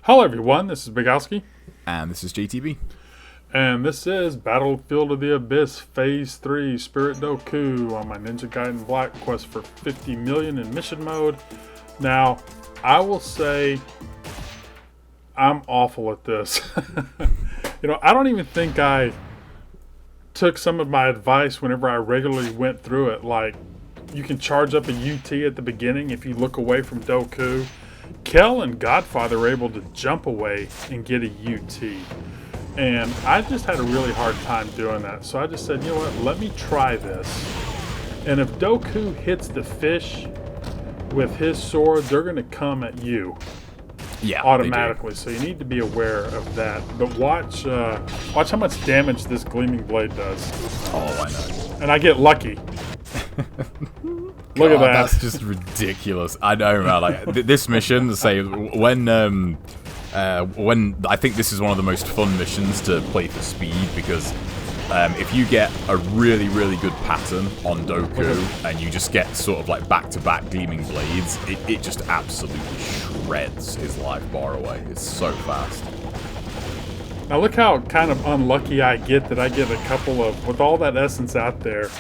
Hello everyone, this is Bigowski, And this is GTB. and this is Battlefield of the Abyss Phase 3 Spirit Doku on my Ninja Gaiden Black quest for 50 million in mission mode. Now, I will say I'm awful at this. I don't even think I took some of my advice whenever I regularly went through it. Like, you can charge up a UT at the beginning if you look away from Doku. Kel and Godfather were able to jump away and get a UT. And I just had a really hard time doing that. So I just said, you know what, let me try this. And if Doku hits the fish with his sword, they're going to come at you automatically. So you need to be aware of that. But watch how much damage this Gleaming Blade does. Oh, I know. And I get lucky. Look at that. That's just ridiculous. I know, man. Like this mission, say when I think this is one of the most fun missions to play for speed because if you get a really, really good pattern on Doku and you just get sort of like back-to-back Gleaming Blades, it just absolutely shreds his life bar away. It's so fast. Now look how kind of unlucky I get that I get a couple of, with all that essence out there,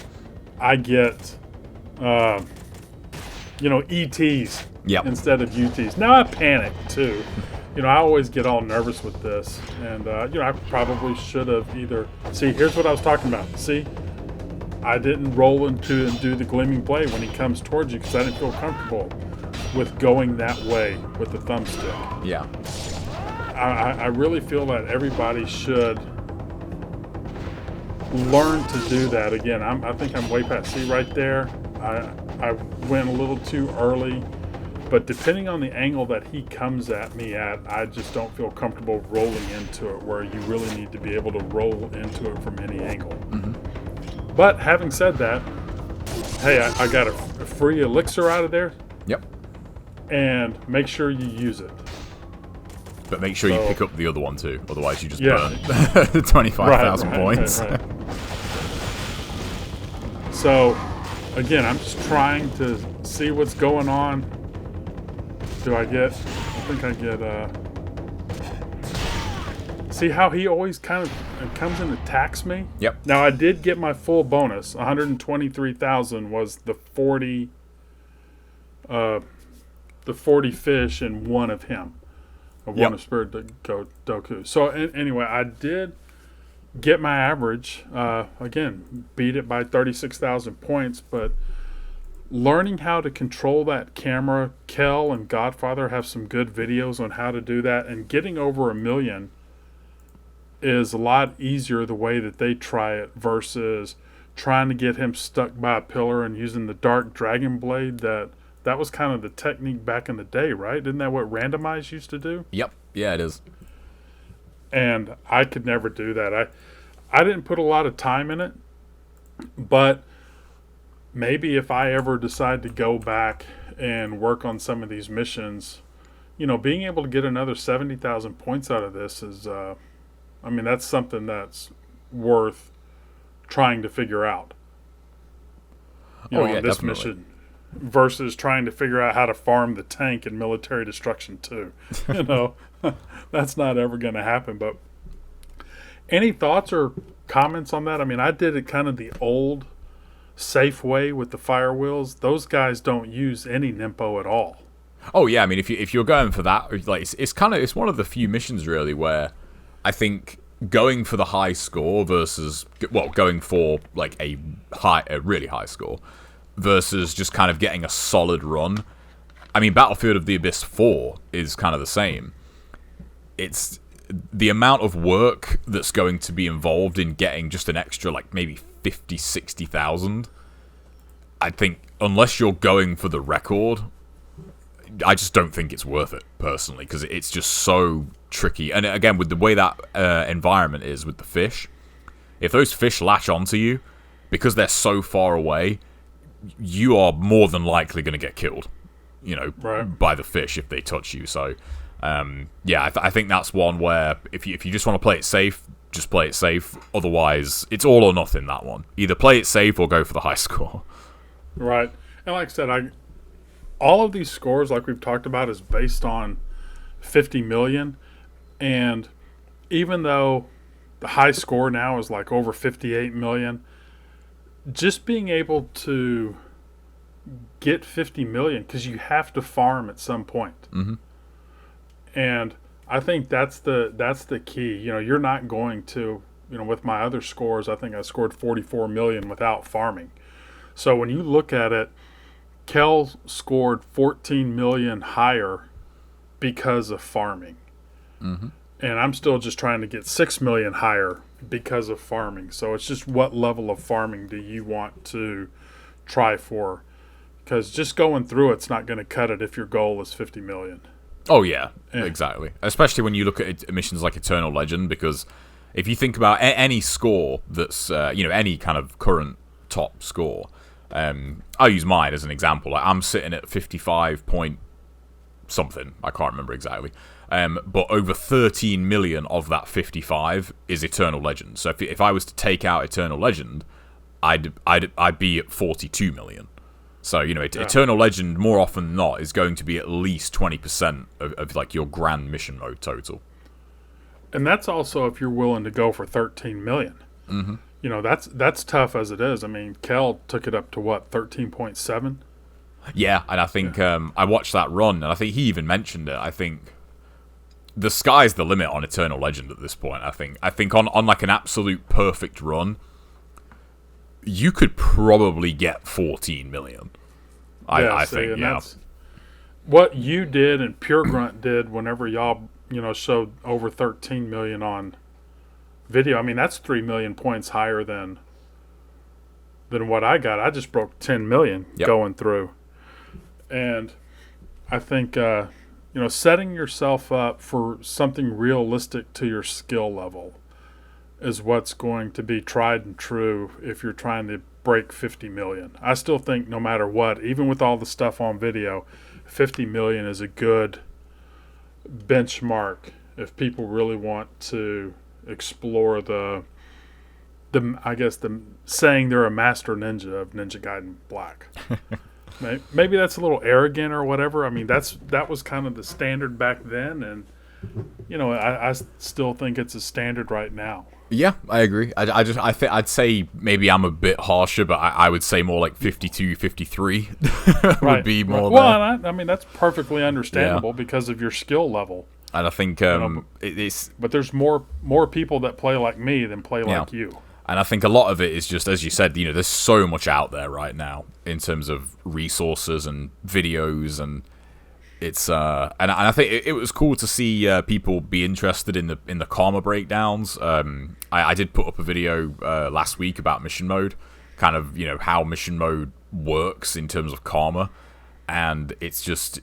I get, ETs instead of UTs. Now I panic too. I always get all nervous with this. And, I probably should have either... See, here's what I was talking about. See? I didn't roll into and do the Gleaming Blade when he comes towards you because I didn't feel comfortable with going that way with the thumbstick. Yeah. I really feel that everybody should learn to do that. Again, I think I'm way past. See right there? I went a little too early. But depending on the angle that he comes at me at, I just don't feel comfortable rolling into it where you really need to be able to roll into it from any angle. Mm-hmm. But having said that, hey, I got a free elixir out of there. Yep. And make sure you use it. But make sure you pick up the other one too, otherwise you just burn 25,000 points. Right. So, again, I'm just trying to see what's going on. I think I get, see how he always kind of comes and attacks me? Yep. Now, I did get my full bonus. 123,000 was the 40 fish and one of him. One of Spirit Doku. So, anyway, I did get my average. Again, beat it by 36,000 points, but... learning how to control that camera, Kel and Godfather have some good videos on how to do that, and getting over 1 million is a lot easier the way that they try it versus trying to get him stuck by a pillar and using the Dark Dragon Blade. That was kind of the technique back in the day, right? Isn't that what Randomize used to do? Yep. Yeah, it is. And I could never do that. I didn't put a lot of time in it, but... maybe if I ever decide to go back and work on some of these missions, being able to get another 70,000 points out of this is, that's something that's worth trying to figure out. On this mission versus trying to figure out how to farm the tank in Military Destruction 2. That's not ever going to happen. But any thoughts or comments on that? I did it kind of the old... safe way with the fire wheels. Those guys don't use any Nimpo at all. Oh yeah, if you're going for that, like it's one of the few missions really where I think going for the high score versus going for like a really high score versus just kind of getting a solid run. Battlefield of the Abyss 4 is kind of the same. It's the amount of work that's going to be involved in getting just an extra like maybe 50, 60,000. I think unless you're going for the record, I just don't think it's worth it personally because it's just so tricky. And again, with the way that environment is with the fish, if those fish latch onto you because they're so far away, you are more than likely going to get killed, by the fish if they touch you. So, I think that's one where if you just want to play it safe, just play it safe. Otherwise, it's all or nothing, that one. Either play it safe or go for the high score. Right. And like I said, all of these scores, like we've talked about, is based on 50 million. And even though the high score now is like over 58 million, just being able to get 50 million, because you have to farm at some point. Mm-hmm. And I think that's the key. You're not going to, with my other scores, I think I scored 44 million without farming. So when you look at it, Kel scored 14 million higher because of farming. Mm-hmm. And I'm still just trying to get 6 million higher because of farming. So it's just what level of farming do you want to try for? Because just going through it's not going to cut it if your goal is 50 million. Oh, yeah, exactly. Especially when you look at missions like Eternal Legend, because if you think about any score that's, any kind of current top score, I'll use mine as an example. Like, I'm sitting at 55 point something, I can't remember exactly. But over 13 million of that 55 is Eternal Legend. So if I was to take out Eternal Legend, I'd be at 42 million. So, Eternal Legend, more often than not, is going to be at least 20% of like your grand mission mode total. And that's also if you're willing to go for 13 million. Mm-hmm. That's tough as it is. I mean, Kel took it up to what, 13.7? Yeah, and I think I watched that run, and I think he even mentioned it. I think the sky's the limit on Eternal Legend at this point. I think on like an absolute perfect run, you could probably get 14 million. I think, yeah. That's what you did and Pure Grunt did whenever y'all, showed over 13 million on video. I mean, that's 3 million points higher than what I got. I just broke 10 million going through. And I think, setting yourself up for something realistic to your skill level is what's going to be tried and true if you're trying to break 50 million. I still think no matter what, even with all the stuff on video, 50 million is a good benchmark if people really want to explore the saying they're a master ninja of Ninja Gaiden Black. Maybe that's a little arrogant or whatever. I mean, that was kind of the standard back then, and I still think it's a standard right now. Yeah, I agree. I'd say maybe I'm a bit harsher, but I would say more like 52, 53 would be more. Well, I mean that's perfectly understandable because of your skill level. And I think it's. But there's more people that play like me than play like you. And I think a lot of it is just, as you said, there's so much out there right now in terms of resources and videos, and it's and I think it was cool to see people be interested in the karma breakdowns. I did put up a video last week about mission mode, kind of how mission mode works in terms of karma, and it's just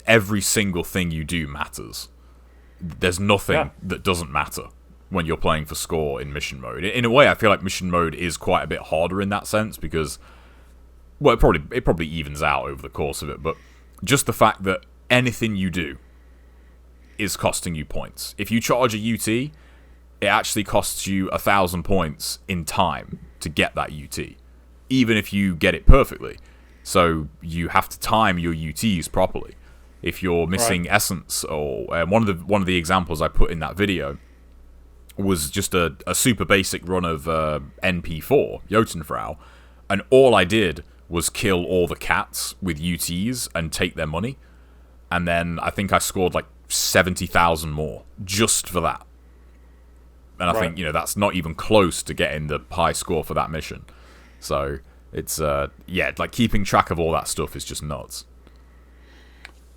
every single thing you do matters. There's nothing that doesn't matter when you're playing for score in mission mode. In a way, I feel like mission mode is quite a bit harder in that sense because, well, it probably evens out over the course of it, but just the fact that anything you do is costing you points. If you charge a UT, it actually costs you 1,000 points in time to get that UT, even if you get it perfectly. So you have to time your UTs properly. If you're missing essence, or one of the examples I put in that video was just a super basic run of NP4, Jotunfrau, and all I did was kill all the cats with UTs and take their money, and then I think I scored like 70,000 more just for that. And I think that's not even close to getting the high score for that mission. So it's like keeping track of all that stuff is just nuts.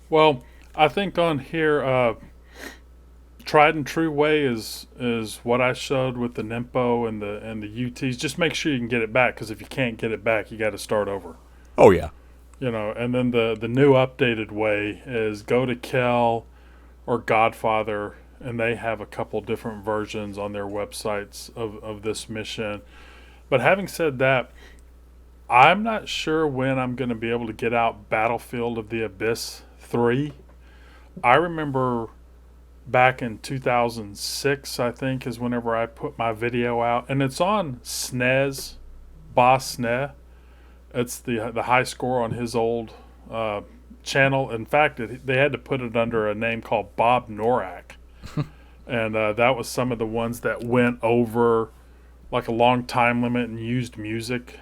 Well, I think on here, tried and true way is what I showed with the Nimpo and the UTs. Just make sure you can get it back, because if you can't get it back, you got to start over. Oh yeah. And then the new updated way is go to Kel or Godfather, and they have a couple different versions on their websites of this mission. But having said that, I'm not sure when I'm going to be able to get out Battlefield of the Abyss 3. I remember back in 2006, I think, is whenever I put my video out. And it's on SNES, Boss SNE. It's the high score on his old channel. In fact, they had to put it under a name called Bob Norak. And that was some of the ones that went over like a long time limit and used music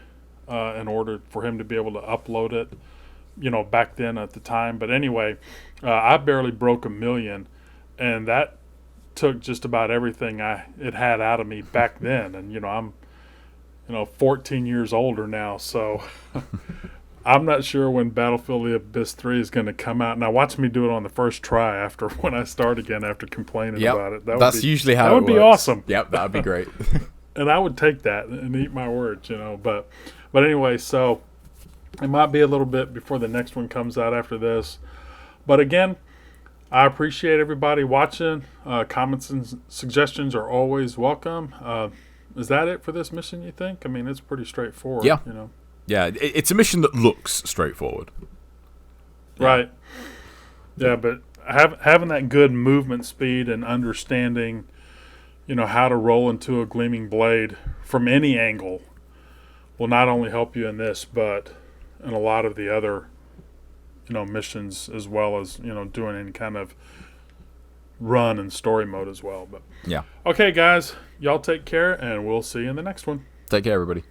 in order for him to be able to upload it, back then at the time. But anyway, I barely broke 1 million, and that took just about everything it had out of me back then. And I'm 14 years older now, so I'm not sure when Battlefield: The Abyss 3 is going to come out. Now watch me do it on the first try after when I start again after complaining about it. That's usually how that it would be works. awesome. Yep, that would be great. And I would take that and eat my words, But anyway, so it might be a little bit before the next one comes out after this. But again, I appreciate everybody watching. Comments and suggestions are always welcome. Is that it for this mission, you think? I mean, it's pretty straightforward. Yeah. Yeah, it's a mission that looks straightforward. Yeah. Right. Yeah, but having that good movement speed and understanding, how to roll into a gleaming blade from any angle will not only help you in this, but in a lot of the other, missions, as well as, doing any kind of run and story mode as well. But yeah. Okay, guys, y'all take care, and we'll see you in the next one. Take care, everybody.